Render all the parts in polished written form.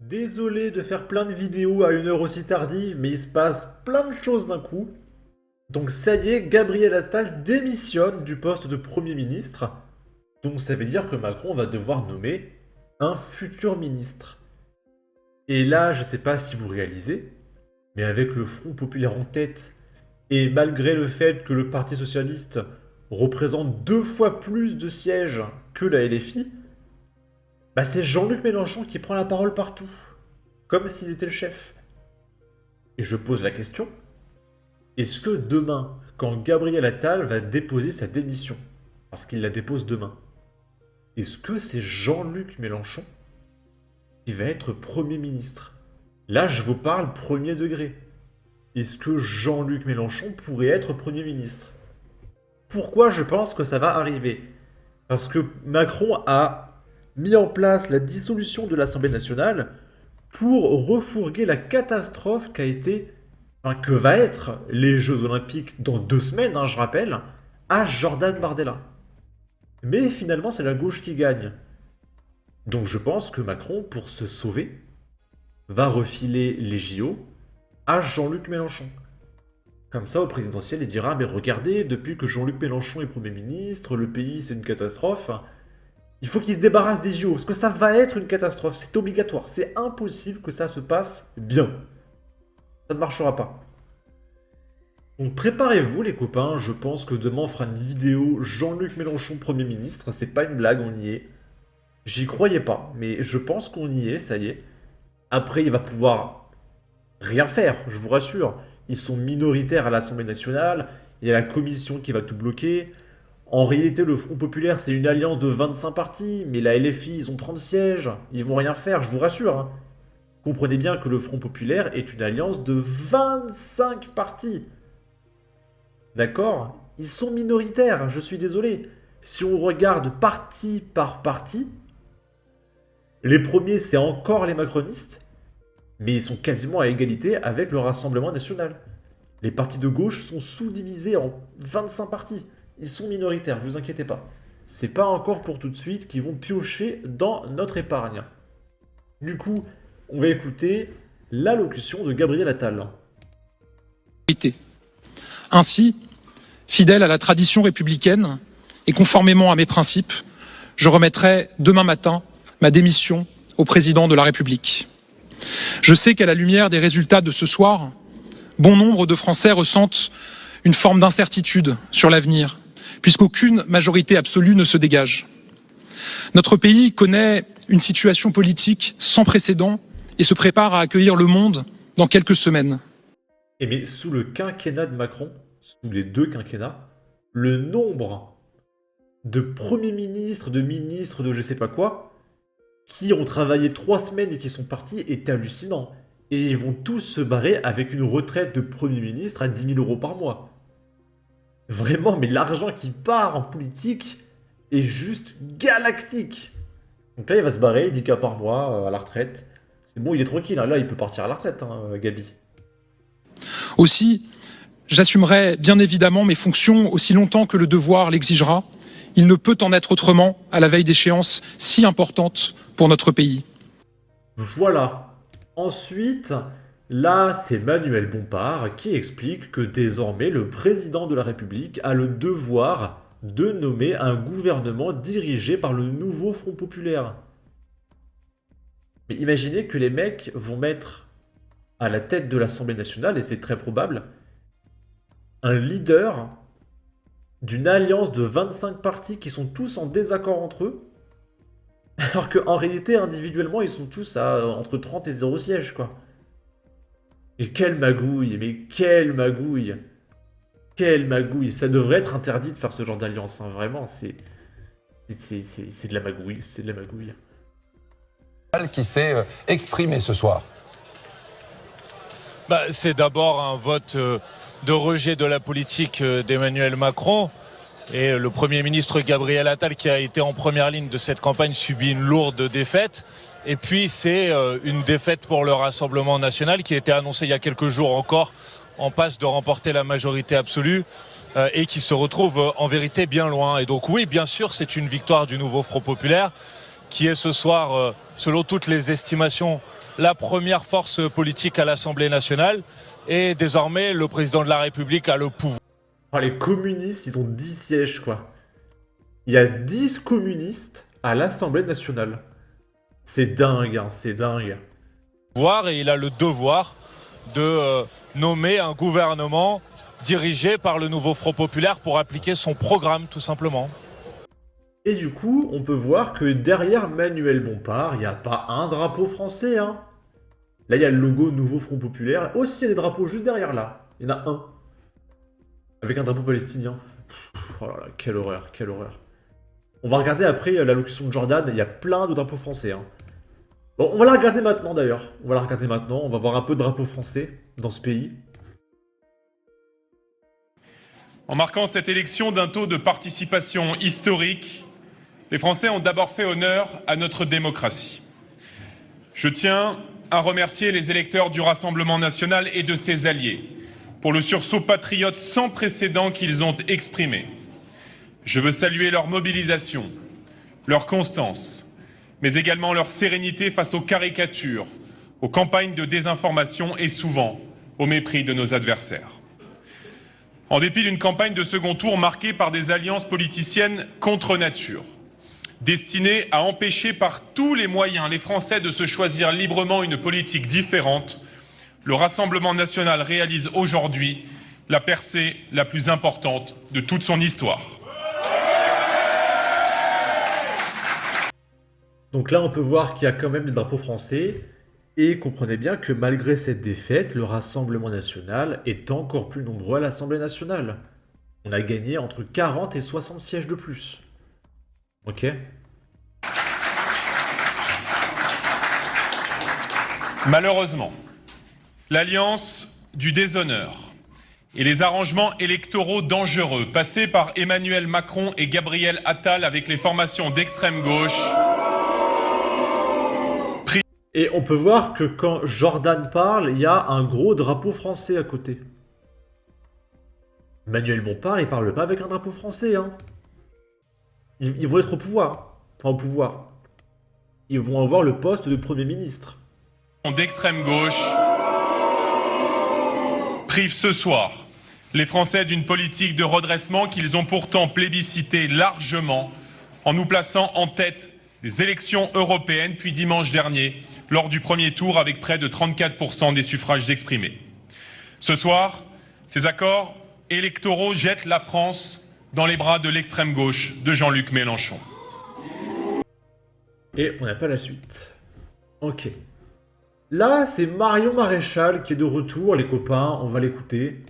Désolé de faire plein de vidéos à une heure aussi tardive, mais il se passe plein de choses d'un coup. Donc ça y est, Gabriel Attal démissionne du poste de Premier ministre. Donc ça veut dire que Macron va devoir nommer un futur ministre. Et là, je sais pas si vous réalisez, mais avec le Front Populaire en tête, et malgré le fait que le Parti Socialiste représente 2 fois plus de sièges que la LFI, bah c'est Jean-Luc Mélenchon qui prend la parole partout, comme s'il était le chef. Et je pose la question, est-ce que demain, quand Gabriel Attal va déposer sa démission, parce qu'il la dépose demain, est-ce que c'est Jean-Luc Mélenchon qui va être Premier ministre? Là, je vous parle premier degré. Est-ce que Jean-Luc Mélenchon pourrait être Premier ministre? Pourquoi je pense que ça va arriver? Parce que Macron a mis en place la dissolution de l'Assemblée nationale pour refourguer la catastrophe qu'a été, enfin, que va être les Jeux Olympiques dans 2 semaines, je rappelle, à Jordan Bardella. Mais finalement, c'est la gauche qui gagne. Donc je pense que Macron, pour se sauver, va refiler les JO à Jean-Luc Mélenchon. Comme ça, au présidentiel, il dira, mais regardez, depuis que Jean-Luc Mélenchon est Premier ministre, le pays c'est une catastrophe. Il faut qu'il se débarrasse des JO, parce que ça va être une catastrophe, c'est obligatoire, c'est impossible que ça se passe bien. Ça ne marchera pas. Donc préparez-vous les copains, je pense que demain on fera une vidéo Jean-Luc Mélenchon Premier ministre, c'est pas une blague, on y est. J'y croyais pas, mais je pense qu'on y est, ça y est. Après, il va pouvoir rien faire, je vous rassure. Ils sont minoritaires à l'Assemblée nationale, il y a la commission qui va tout bloquer. En réalité, le Front Populaire, c'est une alliance de 25 partis, mais la LFI, ils ont 30 sièges. Ils vont rien faire, je vous rassure. Comprenez bien que le Front Populaire est une alliance de 25 partis. D'accord? Ils sont minoritaires, je suis désolé. Si on regarde parti par parti, les premiers, c'est encore les macronistes, mais ils sont quasiment à égalité avec le Rassemblement national. Les partis de gauche sont sous-divisés en 25 partis. Ils sont minoritaires, vous inquiétez pas. C'est pas encore pour tout de suite qu'ils vont piocher dans notre épargne. Du coup, on va écouter l'allocution de Gabriel Attal. Ainsi, fidèle à la tradition républicaine et conformément à mes principes, je remettrai demain matin ma démission au président de la République. Je sais qu'à la lumière des résultats de ce soir, bon nombre de Français ressentent une forme d'incertitude sur l'avenir, puisqu'aucune majorité absolue ne se dégage. Notre pays connaît une situation politique sans précédent et se prépare à accueillir le monde dans quelques semaines. Et mais sous le quinquennat de Macron, sous les 2 quinquennats, le nombre de premiers ministres, de je sais pas quoi, qui ont travaillé 3 semaines et qui sont partis est hallucinant. Et ils vont tous se barrer avec une retraite de Premier ministre à 10 000 € par mois. Vraiment, mais l'argent qui part en politique est juste galactique. Donc là, il va se barrer 10K par mois à la retraite. C'est bon, il est tranquille, là, il peut partir à la retraite, Gabi. Aussi, j'assumerai bien évidemment mes fonctions aussi longtemps que le devoir l'exigera. Il ne peut en être autrement à la veille d'échéances si importantes pour notre pays. Voilà. Ensuite, là, c'est Manuel Bompard qui explique que désormais, le président de la République a le devoir de nommer un gouvernement dirigé par le nouveau Front Populaire. Mais imaginez que les mecs vont mettre à la tête de l'Assemblée nationale, et c'est très probable, un leader d'une alliance de 25 partis qui sont tous en désaccord entre eux, alors qu'en réalité, individuellement, ils sont tous à entre 30 et 0 sièges, quoi. Et quelle magouille, mais quelle magouille! Quelle magouille! Ça devrait être interdit de faire ce genre d'alliance, vraiment, c'est de la magouille, c'est de la magouille. Qui s'est exprimé ce soir. C'est d'abord un vote de rejet de la politique d'Emmanuel Macron. Et le Premier ministre Gabriel Attal, qui a été en première ligne de cette campagne, subit une lourde défaite. Et puis c'est une défaite pour le Rassemblement national qui a été annoncé il y a quelques jours encore, en passe de remporter la majorité absolue et qui se retrouve en vérité bien loin. Et donc oui, bien sûr, c'est une victoire du nouveau Front Populaire. qui est ce soir, selon toutes les estimations, la première force politique à l'Assemblée nationale. Et désormais, le président de la République a le pouvoir. Les communistes, ils ont 10 sièges, quoi. Il y a 10 communistes à l'Assemblée nationale. C'est dingue, hein, c'est dingue. Et il a le devoir de nommer un gouvernement dirigé par le nouveau Front populaire pour appliquer son programme, tout simplement. Et du coup, on peut voir que derrière Manuel Bompard, il n'y a pas un drapeau français, hein. Là, il y a le logo Nouveau Front populaire. Aussi, il y a des drapeaux juste derrière, là. Il y en a un. Avec un drapeau palestinien. Oh là là, quelle horreur, quelle horreur. On va regarder après l'allocution de Jordan, il y a plein de drapeaux français, hein. Bon, on va la regarder maintenant, d'ailleurs. On va la regarder maintenant, on va voir un peu de drapeaux français dans ce pays. En marquant cette élection d'un taux de participation historique, les Français ont d'abord fait honneur à notre démocratie. Je tiens à remercier les électeurs du Rassemblement national et de ses alliés pour le sursaut patriote sans précédent qu'ils ont exprimé. Je veux saluer leur mobilisation, leur constance, mais également leur sérénité face aux caricatures, aux campagnes de désinformation et souvent au mépris de nos adversaires. En dépit d'une campagne de second tour marquée par des alliances politiciennes contre nature, destinées à empêcher par tous les moyens les Français de se choisir librement une politique différente, le Rassemblement national réalise aujourd'hui la percée la plus importante de toute son histoire. Donc là, on peut voir qu'il y a quand même des drapeaux français. Et comprenez bien que malgré cette défaite, le Rassemblement national est encore plus nombreux à l'Assemblée nationale. On a gagné entre 40 et 60 sièges de plus. Ok ? Malheureusement, l'alliance du déshonneur et les arrangements électoraux dangereux passés par Emmanuel Macron et Gabriel Attal avec les formations d'extrême gauche. Et on peut voir que quand Jordan parle, il y a un gros drapeau français à côté. Manuel Bompard, il parle pas avec un drapeau français, hein. Ils vont être au pouvoir. Enfin, au pouvoir. Ils vont avoir le poste de Premier ministre. D'extrême gauche prive ce soir les Français d'une politique de redressement qu'ils ont pourtant plébiscité largement en nous plaçant en tête des élections européennes, puis dimanche dernier, lors du premier tour avec près de 34% des suffrages exprimés. Ce soir, ces accords électoraux jettent la France dans les bras de l'extrême gauche de Jean-Luc Mélenchon. Et on n'a pas la suite. Ok. Là, c'est Marion Maréchal qui est de retour, les copains, on va l'écouter.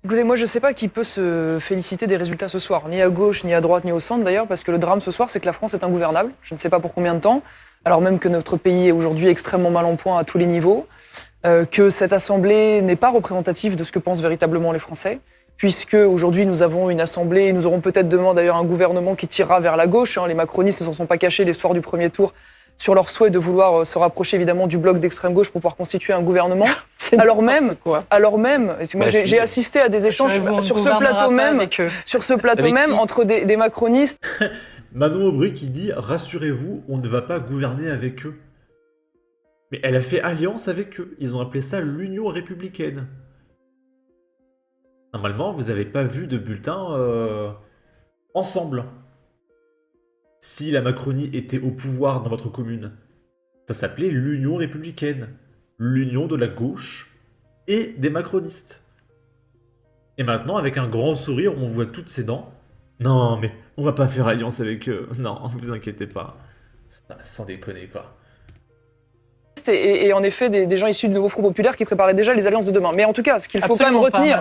Écoutez, moi je sais pas qui peut se féliciter des résultats ce soir, ni à gauche, ni à droite, ni au centre d'ailleurs, parce que le drame ce soir, c'est que la France est ingouvernable, je ne sais pas pour combien de temps, alors même que notre pays est aujourd'hui extrêmement mal en point à tous les niveaux, que cette assemblée n'est pas représentative de ce que pensent véritablement les Français, puisque aujourd'hui nous avons une assemblée, et nous aurons peut-être demain d'ailleurs un gouvernement qui tirera vers la gauche, hein, les macronistes ne s'en sont pas cachés les soirs du premier tour, sur leur souhait de vouloir se rapprocher évidemment du bloc d'extrême gauche pour pouvoir constituer un gouvernement. Alors même, moi j'ai assisté à des échanges sur ce plateau même, entre des macronistes. Manon Aubry qui dit « Rassurez-vous, on ne va pas gouverner avec eux ». Mais elle a fait alliance avec eux. Ils ont appelé ça l'Union républicaine. Normalement, vous n'avez pas vu de bulletin ensemble. Si la Macronie était au pouvoir dans votre commune, ça s'appelait l'Union républicaine. L'union de la gauche et des macronistes. Et maintenant, avec un grand sourire, on voit toutes ses dents. Non, mais on va pas faire alliance avec eux. Non, vous inquiétez pas. Sans déconner, quoi. Et en effet, des gens issus du nouveau Front populaire qui préparaient déjà les alliances de demain. Mais en tout cas, ce qu'il faut quand même retenir,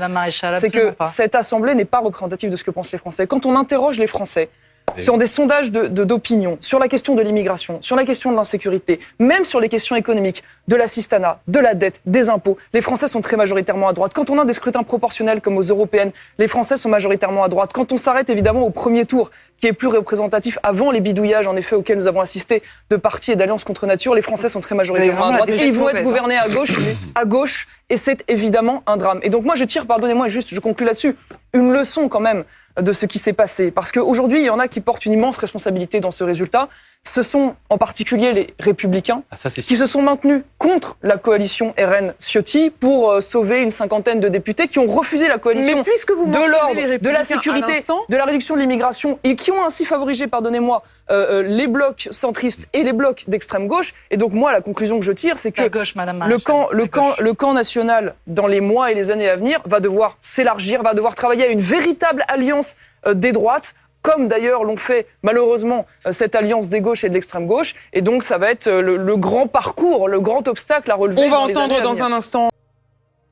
c'est que cette assemblée n'est pas représentative de ce que pensent les Français. Quand on interroge les Français sur des sondages d'opinion, sur la question de l'immigration, sur la question de l'insécurité, même sur les questions économiques, de l'assistanat, de la dette, des impôts, les Français sont très majoritairement à droite. Quand on a des scrutins proportionnels comme aux européennes, les Français sont majoritairement à droite. Quand on s'arrête évidemment au premier tour, qui est plus représentatif avant les bidouillages en effet auxquels nous avons assisté de partis et d'alliances contre nature, les Français sont très majoritairement à droite et ils vont être gouvernés à gauche et c'est évidemment un drame. Et donc moi je tire, pardonnez-moi, juste je conclue là-dessus, une leçon quand même de ce qui s'est passé. Parce qu'aujourd'hui, il y en a qui portent une immense responsabilité dans ce résultat. Ce sont en particulier les Républicains qui se sont maintenus contre la coalition RN-Ciotti pour sauver une cinquantaine de députés qui ont refusé la coalition de l'ordre, de la sécurité, de la réduction de l'immigration et qui ont ainsi favorisé, pardonnez-moi, les blocs centristes et les blocs d'extrême gauche. Et donc moi, la conclusion que je tire, c'est que le camp national, dans les mois et les années à venir, va devoir s'élargir, va devoir travailler à une véritable alliance des droites, comme d'ailleurs l'ont fait malheureusement cette alliance des gauches et de l'extrême gauche. Et donc ça va être le grand parcours, le grand obstacle à relever. On va entendre dans un instant.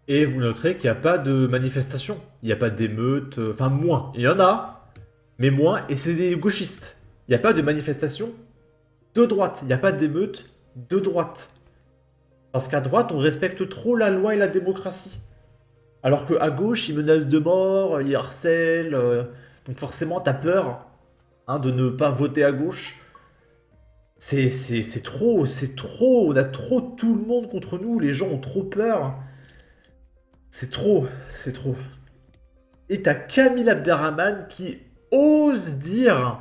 Et vous noterez qu'il n'y a pas de manifestation, il n'y a pas d'émeutes, enfin moins, il y en a, mais moins, et c'est des gauchistes. Il n'y a pas de manifestation de droite, il n'y a pas d'émeutes de droite. Parce qu'à droite, on respecte trop la loi et la démocratie. Alors qu'à gauche, ils menacent de mort, ils harcèlent... Donc forcément, t'as peur de ne pas voter à gauche. C'est trop, on a trop tout le monde contre nous, les gens ont trop peur. C'est trop. Et t'as Kamil Abderrahmane qui ose dire...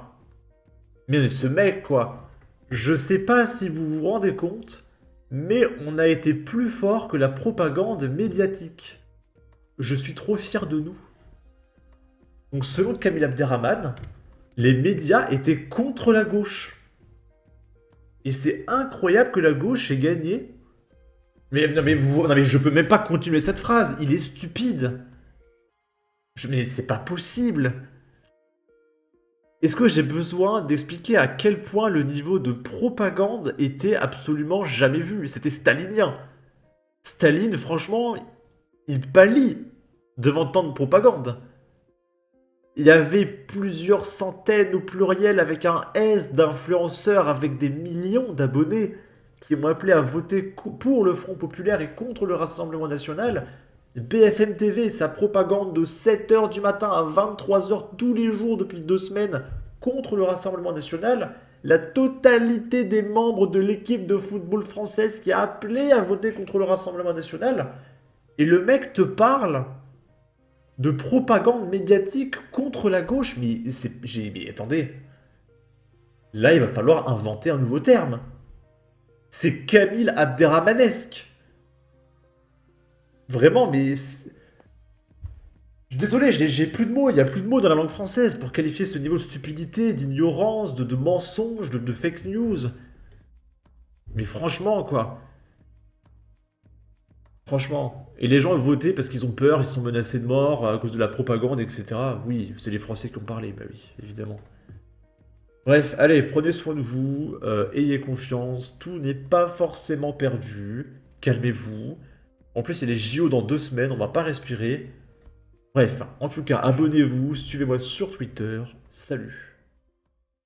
Mais ce mec, quoi, je sais pas si vous vous rendez compte, mais on a été plus fort que la propagande médiatique. Je suis trop fier de nous. Donc selon Kamil Abderrahmane, les médias étaient contre la gauche. Et c'est incroyable que la gauche ait gagné. Mais je peux même pas continuer cette phrase, il est stupide. Mais c'est pas possible. Est-ce que j'ai besoin d'expliquer à quel point le niveau de propagande était absolument jamais vu? C'était stalinien. Staline, franchement, il pâlit devant tant de propagande. Il y avait plusieurs centaines au pluriel avec un S d'influenceurs avec des millions d'abonnés qui m'ont appelé à voter pour le Front Populaire et contre le Rassemblement National. BFM TV, sa propagande de 7h du matin à 23h tous les jours depuis 2 semaines contre le Rassemblement National. La totalité des membres de l'équipe de football française qui a appelé à voter contre le Rassemblement National. Et le mec te parle de propagande médiatique contre la gauche. Mais attendez. Là, il va falloir inventer un nouveau terme. C'est Kamil Abderrahmanesque. Vraiment, mais... Je suis désolé, j'ai plus de mots. Il n'y a plus de mots dans la langue française pour qualifier ce niveau de stupidité, d'ignorance, de mensonge, de fake news. Mais franchement, quoi. Franchement. Et les gens ont voté parce qu'ils ont peur, ils se sont menacés de mort à cause de la propagande, etc. Oui, c'est les Français qui ont parlé, bah oui, évidemment. Bref, allez, prenez soin de vous, ayez confiance, tout n'est pas forcément perdu, calmez-vous. En plus, il y a les JO dans 2 semaines, on va pas respirer. Bref, en tout cas, abonnez-vous, suivez-moi sur Twitter, salut.